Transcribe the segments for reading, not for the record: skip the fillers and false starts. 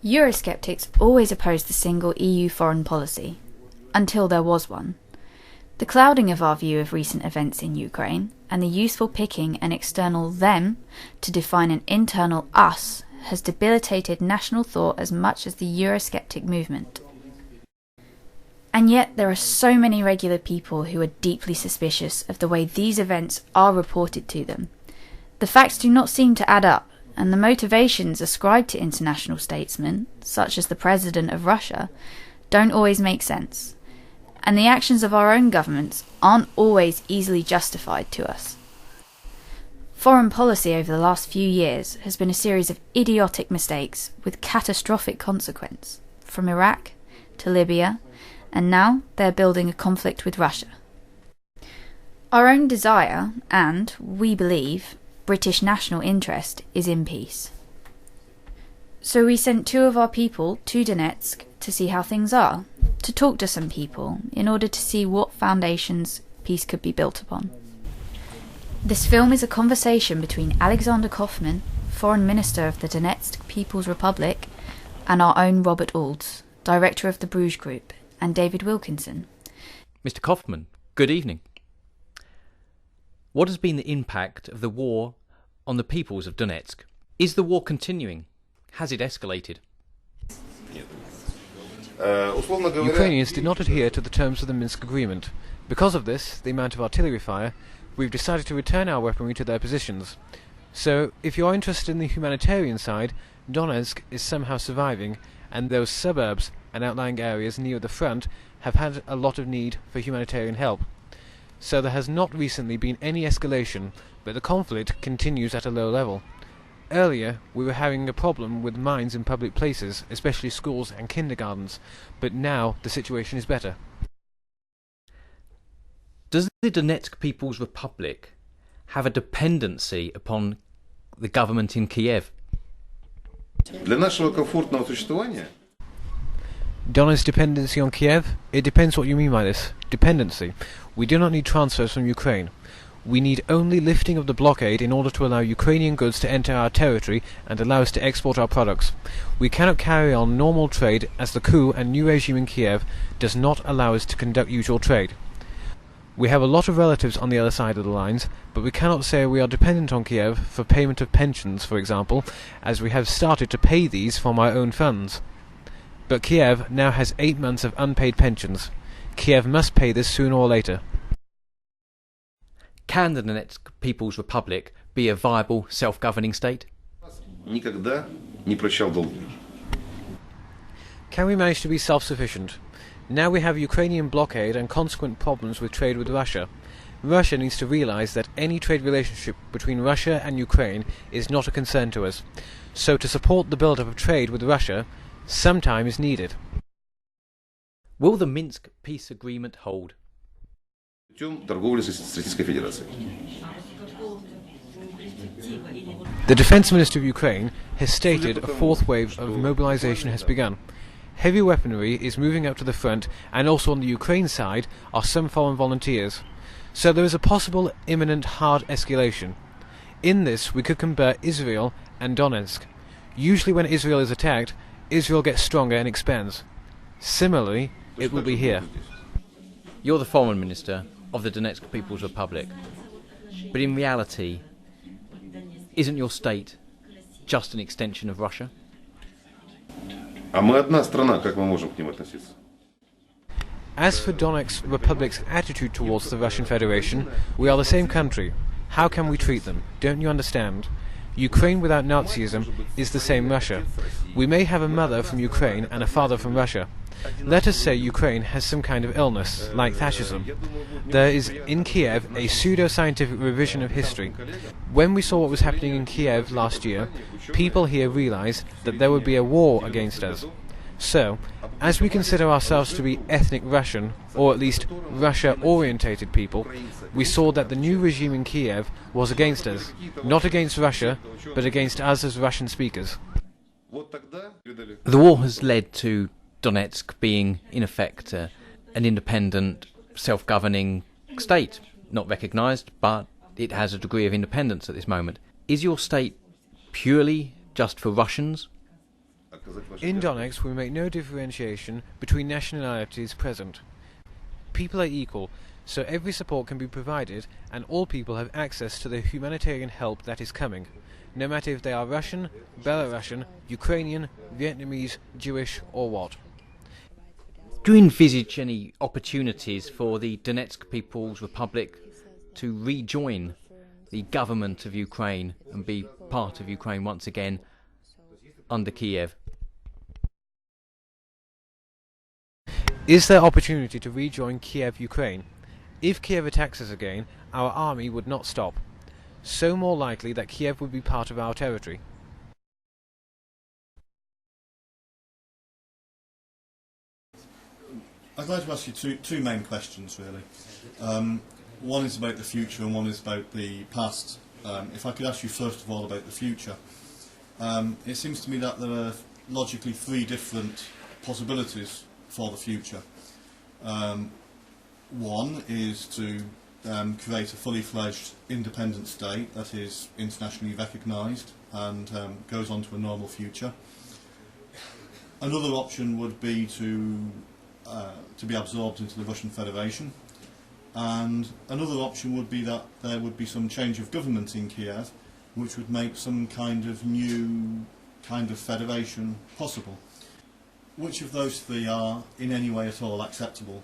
Eurosceptics always opposed the single EU foreign policy, until there was one. The clouding of our view of recent events in Ukraine, and the useful picking an external them to define an internal us, has debilitated national thought as much as the Eurosceptic movement. And yet there are so many regular people who are deeply suspicious of the way these events are reported to them. The facts do not seem to add up, and the motivations ascribed to international statesmen, such as the President of Russia, don't always make sense. And the actions of our own governments aren't always easily justified to us. Foreign policy over the last few years has been a series of idiotic mistakes with catastrophic consequence, from Iraq to Libya, and now they're building a conflict with Russia. Our own desire, and, we believe, British national interest is in peace. So we sent 2 of our people to Donetsk to see how things are, to talk to some people in order to see what foundations peace could be built upon. This film is a conversation between Alexander Koffmann, Foreign Minister of the Donetsk People's Republic, and our own Robert Oulds, Director of the Bruges Group, and David Wilkinson. Mr. Koffmann, good evening. What has been the impact of the war on the peoples of Donetsk? Is the war continuing? Has it escalated? Ukrainians did not adhere to the terms of the Minsk agreement. Because of this, the amount of artillery fire, we've decided to return our weaponry to their positions. So, if you are interested in the humanitarian side, Donetsk is somehow surviving, and those suburbs and outlying areas near the front have had a lot of need for humanitarian help. So there has not recently been any escalation, but the conflict continues at a low level. Earlier, we were having a problem with mines in public places, especially schools and kindergartens, but now the situation is better. Does the Donetsk People's Republic have a dependency upon the government in Kiev? Donetsk's dependency on Kiev? It depends what you mean by this. Dependency. We do not need transfers from Ukraine. We need only lifting of the blockade in order to allow Ukrainian goods to enter our territory and allow us to export our products. We cannot carry on normal trade as the coup and new regime in Kiev does not allow us to conduct usual trade. We have a lot of relatives on the other side of the lines, but we cannot say we are dependent on Kiev for payment of pensions, for example, as we have started to pay these from our own funds. But Kiev now has 8 months of unpaid pensions. Kiev must pay this sooner or later. Can the Donetsk People's Republic be a viable self-governing state? Can we manage to be self-sufficient? Now we have Ukrainian blockade and consequent problems with trade with Russia. Russia needs to realize that any trade relationship between Russia and Ukraine is not a concern to us. So to support the build-up of trade with Russia, some time is needed. Will the Minsk peace agreement hold? The Defence Minister of Ukraine has stated a 4th wave of mobilization has begun. Heavy weaponry is moving up to the front, and also on the Ukraine side are some foreign volunteers. So there is a possible imminent hard escalation. In this we could compare Israel and Donetsk. Usually when Israel is attacked, Israel gets stronger and expands. Similarly, it will be here. You're the Foreign Minister of the Donetsk People's Republic, but in reality, isn't your state just an extension of Russia? As for Donetsk Republic's attitude towards the Russian Federation, we are the same country. How can we treat them? Don't you understand? Ukraine without Nazism is the same Russia. We may have a mother from Ukraine and a father from Russia. Let us say Ukraine has some kind of illness, like Thatcherism. There is in Kiev a pseudo-scientific revision of history. When we saw what was happening in Kiev last year, people here realized that there would be a war against us. So, as we consider ourselves to be ethnic Russian, or at least Russia-orientated people, we saw that the new regime in Kiev was against us, not against Russia, but against us as Russian speakers. The war has led to Donetsk being, in effect, an independent, self-governing state. Not recognised, but it has a degree of independence at this moment. Is your state purely just for Russians? In Donetsk, we make no differentiation between nationalities present. People are equal, so every support can be provided, and all people have access to the humanitarian help that is coming, no matter if they are Russian, Belarusian, Ukrainian, Vietnamese, Jewish, or what. Do you envisage any opportunities for the Donetsk People's Republic to rejoin the government of Ukraine and be part of Ukraine once again under Kiev? Is there opportunity to rejoin Kiev, Ukraine? If Kiev attacks us again, our army would not stop. So more likely that Kiev would be part of our territory. I'd like to ask you two main questions, really. One is about the future and one is about the past. If I could ask you first of all about the future. It seems to me that there are logically three different possibilities for the future. One is to create a fully fledged independent state that is internationally recognised and goes on to a normal future. Another option would be to be absorbed into the Russian Federation, and another option would be that there would be some change of government in Kiev which would make some kind of new kind of federation possible. Which of those three are in any way at all acceptable?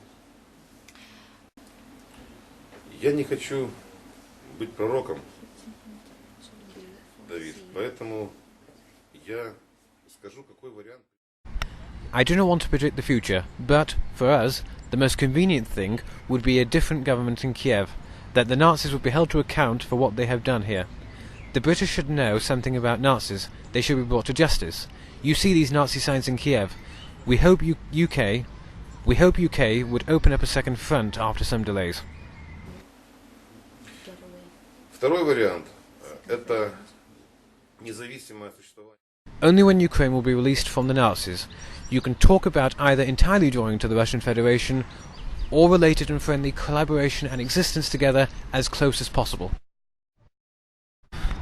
Я не хочу быть пророком, Давид, поэтому я скажу, какой вариант. I do not want to predict the future, but, for us, the most convenient thing would be a different government in Kiev, that the Nazis would be held to account for what they have done here. The British should know something about Nazis. They should be brought to justice. You see these Nazi signs in Kiev. We hope UK would open up a second front after some delays. Второй вариант – это независимое существование. Only when Ukraine will be released from the Nazis, you can talk about either entirely joining to the Russian Federation or related and friendly collaboration and existence together as close as possible.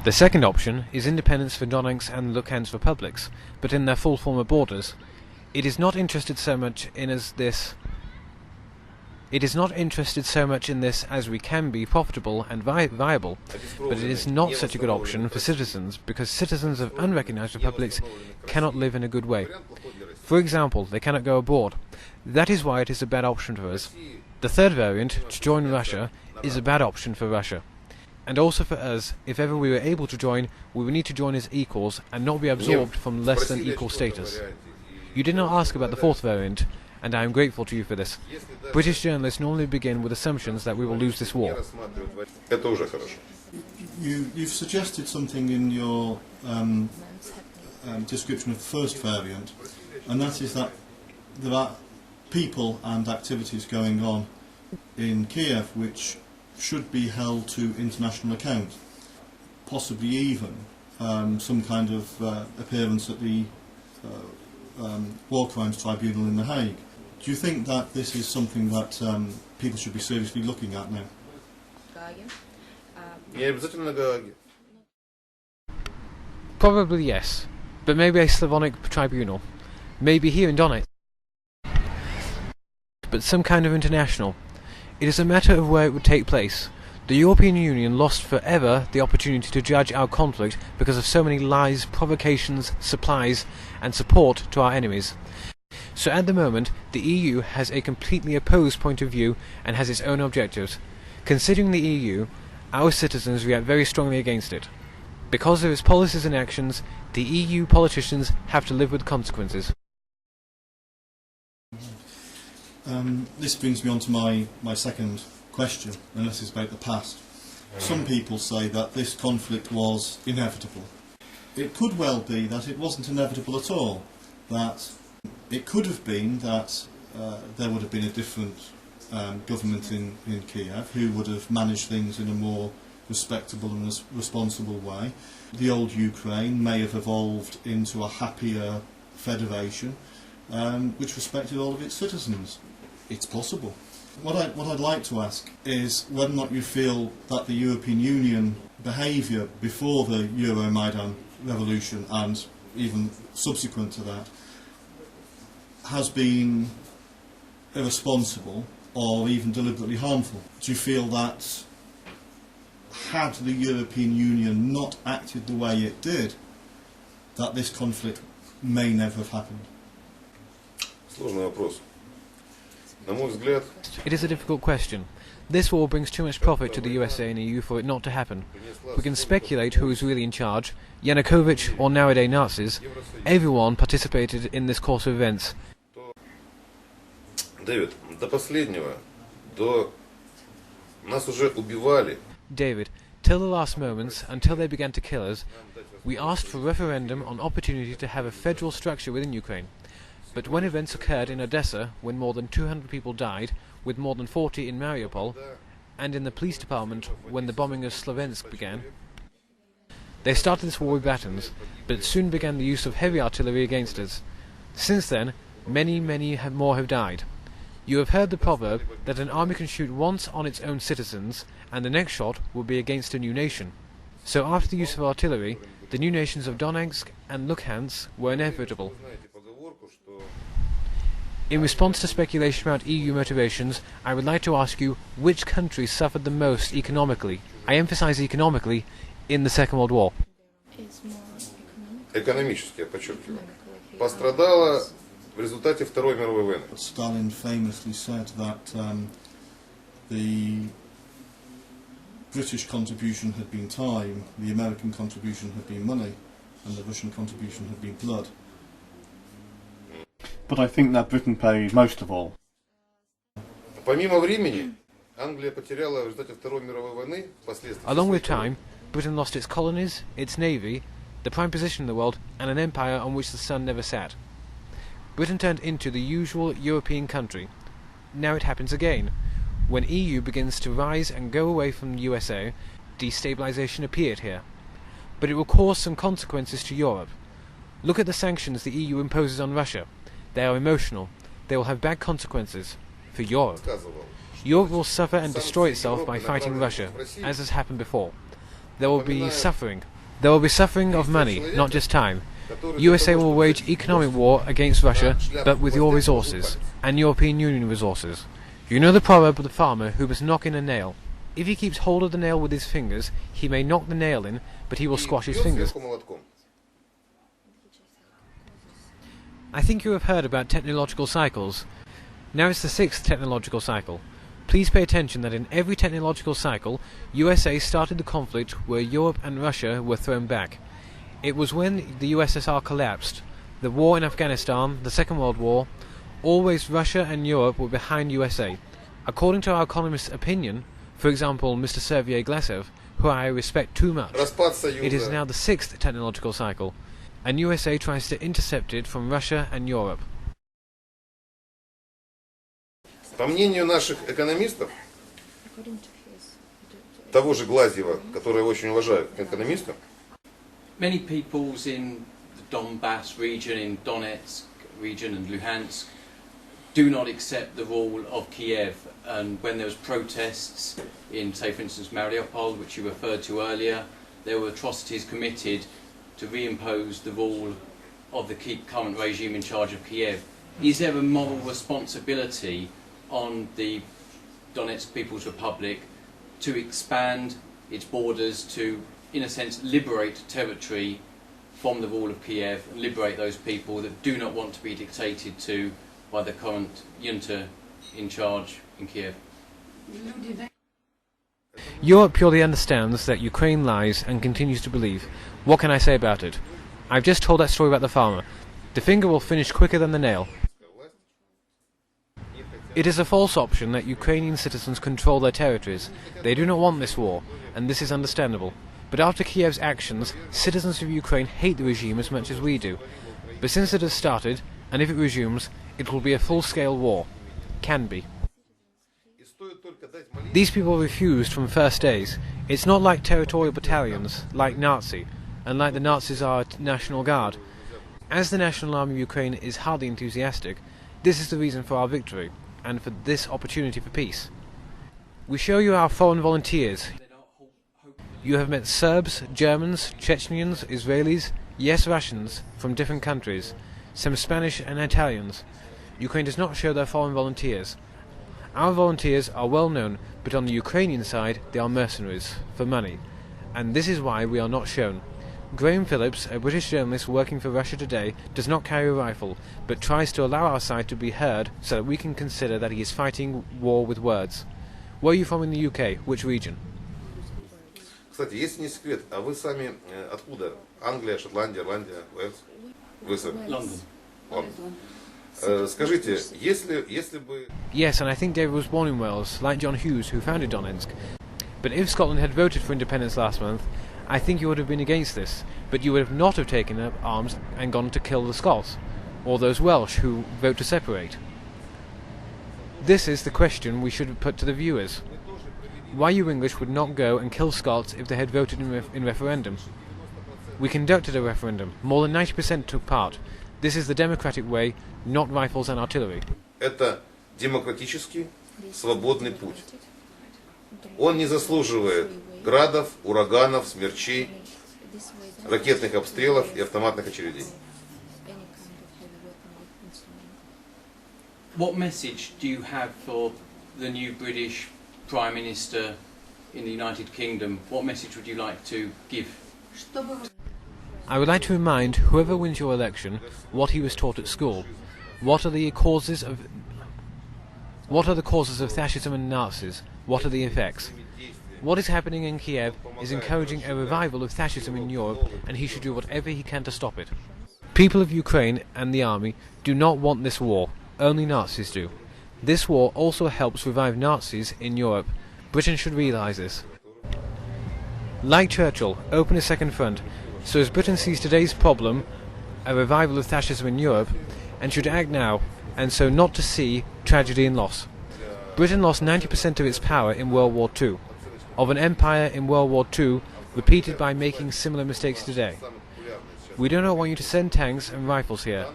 The second option is independence for Donetsk and Luhansk republics, but in their full former borders. It is not interested so much in this as we can be profitable and viable, but it is not such a good option for citizens, because citizens of unrecognized republics cannot live in a good way. For example, they cannot go abroad. That is why it is a bad option for us. The third variant, to join Russia, is a bad option for Russia. And also for us, if ever we were able to join, we would need to join as equals and not be absorbed from less than equal status. You did not ask about the fourth variant, and I am grateful to you for this. British journalists normally begin with assumptions that we will lose this war. You've suggested something in your description of the first variant, and that is that there are people and activities going on in Kiev which should be held to international account, possibly even some kind of appearance at the War Crimes Tribunal in The Hague. Do you think that this is something that people should be seriously looking at now? Probably yes, but maybe a Slavonic tribunal. Maybe here in Donetsk. But some kind of international. It is a matter of where it would take place. The European Union lost forever the opportunity to judge our conflict because of so many lies, provocations, supplies, and support to our enemies. So at the moment, the EU has a completely opposed point of view and has its own objectives. Considering the EU, our citizens react very strongly against it. Because of its policies and actions, the EU politicians have to live with consequences. This brings me on to my second question, and this is about the past. Some people say that this conflict was inevitable. It could well be that it wasn't inevitable at all, that it could have been that there would have been a different government in Kiev who would have managed things in a more respectable and responsible way. The old Ukraine may have evolved into a happier federation which respected all of its citizens. It's possible. What I'd like to ask is whether or not you feel that the European Union behaviour before the Euromaidan revolution and even subsequent to that, has been irresponsible or even deliberately harmful? Do you feel that had the European Union not acted the way it did, that this conflict may never have happened? Сложный вопрос. На мой взгляд, It is a difficult question. This war brings too much profit to the USA and EU for it not to happen. We can speculate who is really in charge, Yanukovych or nowadays Nazis. Everyone participated in this course of events. Дэвид, до последнего, нас уже убивали. David, till the last moments, until they began to kill us, we asked for a referendum on opportunity to have a federal structure within Ukraine. But when events occurred in Odessa, when more than 200 people died, with more than 40 in Mariupol, and in the police department when the bombing of Slovensk began, they started this war with batons, but soon began the use of heavy artillery against us. Since then, many more have died. You have heard the proverb that an army can shoot once on its own citizens, and the next shot will be against a new nation. So after the use of artillery, the new nations of Donetsk and Luhansk were inevitable. In response to speculation about EU motivations, I would like to ask you which countries suffered the most economically, I emphasize economically, in the Second World War. Экономически, я подчеркиваю. Пострадала в результате Второй мировой войны. Stalin famously said that the British contribution had been time, the American contribution had been money, and the Russian contribution had been blood. But I think that Britain paid most of all. Помимо времени, Англия потеряла в результате Второй мировой войны впоследствии. Along with time, Britain lost its colonies, its navy, the prime position in the world, and an empire on which the sun never set. Britain turned into the usual European country. Now it happens again. When EU begins to rise and go away from the USA, destabilization appeared here. But it will cause some consequences to Europe. Look at the sanctions the EU imposes on Russia. They are emotional. They will have bad consequences for Europe. Europe will suffer and destroy itself by fighting Russia, as has happened before. There will be suffering. There will be suffering of money, not just time. USA will wage economic war against Russia, but with your resources, and European Union resources. You know the proverb of the farmer who must knock in a nail. If he keeps hold of the nail with his fingers, he may knock the nail in, but he will squash his fingers. I think you have heard about technological cycles. Now it's the 6th technological cycle. Please pay attention that in every technological cycle, USA started the conflict where Europe and Russia were thrown back. It was when the USSR collapsed, the war in Afghanistan, the Second World War, always Russia and Europe were behind USA. According to our economist's opinion, for example Mr. Sergei Glasev, who I respect too much, it is now the 6th technological cycle, and USA tries to intercept it from Russia and Europe. По мнению наших экономистов, того же Глазьева, которого я очень уважаю как экономиста, many peoples in the Donbass region, in Donetsk region and Luhansk, do not accept the rule of Kiev. And when there was protests in, say for instance, Mariupol, which you referred to earlier, there were atrocities committed to reimpose the rule of the current regime in charge of Kiev. Is there a moral responsibility on the Donetsk People's Republic to expand its borders to, in a sense, liberate territory from the rule of Kiev and liberate those people that do not want to be dictated to by the current junta in charge in Kiev? Europe purely understands that Ukraine lies and continues to believe. What can I say about it? I've just told that story about the farmer. The finger will finish quicker than the nail. It is a false option that Ukrainian citizens control their territories. They do not want this war, and this is understandable. But after Kiev's actions, citizens of Ukraine hate the regime as much as we do. But since it has started, and if it resumes, it will be a full-scale war. Can be. These people refused from first days. It's not like territorial battalions, like Nazi, and like the Nazis are National Guard. As the National Army of Ukraine is hardly enthusiastic, this is the reason for our victory, and for this opportunity for peace. We show you our foreign volunteers. You have met Serbs, Germans, Chechens, Israelis, Yes, Russians from different countries, some Spanish and Italians. Ukraine does not show their foreign volunteers. Our volunteers are well known, but on the Ukrainian side they are mercenaries, for money, and this is why we are not shown. Graham Phillips, a British journalist working for Russia Today, does not carry a rifle, but tries to allow our side to be heard so that we can consider that he is fighting war with words. Where are you from in the UK? Which region? Кстати, если не секрет, а вы сами откуда? Англия, Шотландия, Ирландия, Уэльс? Вы сами? Лондон. Скажите, если бы... Yes, and I think David was born in Wales, like John Hughes, who founded Donetsk. But if Scotland had voted for independence last month, I think you would have been against this, but you would have not have taken up arms and gone to kill the Scots, or those Welsh who vote to separate. This is the question we should put to the viewers. Why you English would not go and kill Scots if they had voted in referendum? We conducted a referendum. More than 90% took part. This is the democratic way, not rifles and artillery. Это демократический, свободный путь. Он не заслуживает градов, ураганов, смерчей, ракетных обстрелов и автоматных очередей. What message do you have for the new British Prime Minister in the United Kingdom? What message would you like to give? I would like to remind whoever wins your election what he was taught at school. What are the causes of fascism and Nazis? What are the effects? What is happening in Kiev is encouraging a revival of fascism in Europe, and he should do whatever he can to stop it. People of Ukraine and the army do not want this war. Only Nazis do. This war also helps revive Nazis in Europe. Britain should realise this. Like Churchill, open a second front, so as Britain sees today's problem, a revival of fascism in Europe, and should act now, and so not to see tragedy and loss. Britain lost 90% of its power in World War II, of an empire in World War II, repeated by making similar mistakes today. We do not want you to send tanks and rifles here,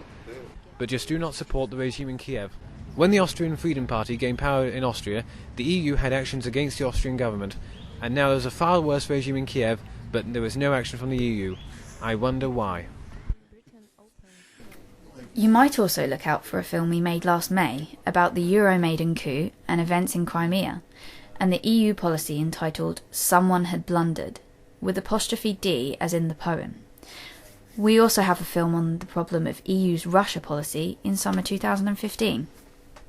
but just do not support the regime in Kiev. When the Austrian Freedom Party gained power in Austria, the EU had actions against the Austrian government, and now there is a far worse regime in Kiev, but there is no action from the EU. I wonder why. You might also look out for a film we made last May about the Euromaidan coup and events in Crimea, and the EU policy entitled Someone Had Blundered, with apostrophe D as in the poem. We also have a film on the problem of EU's Russia policy in summer 2015.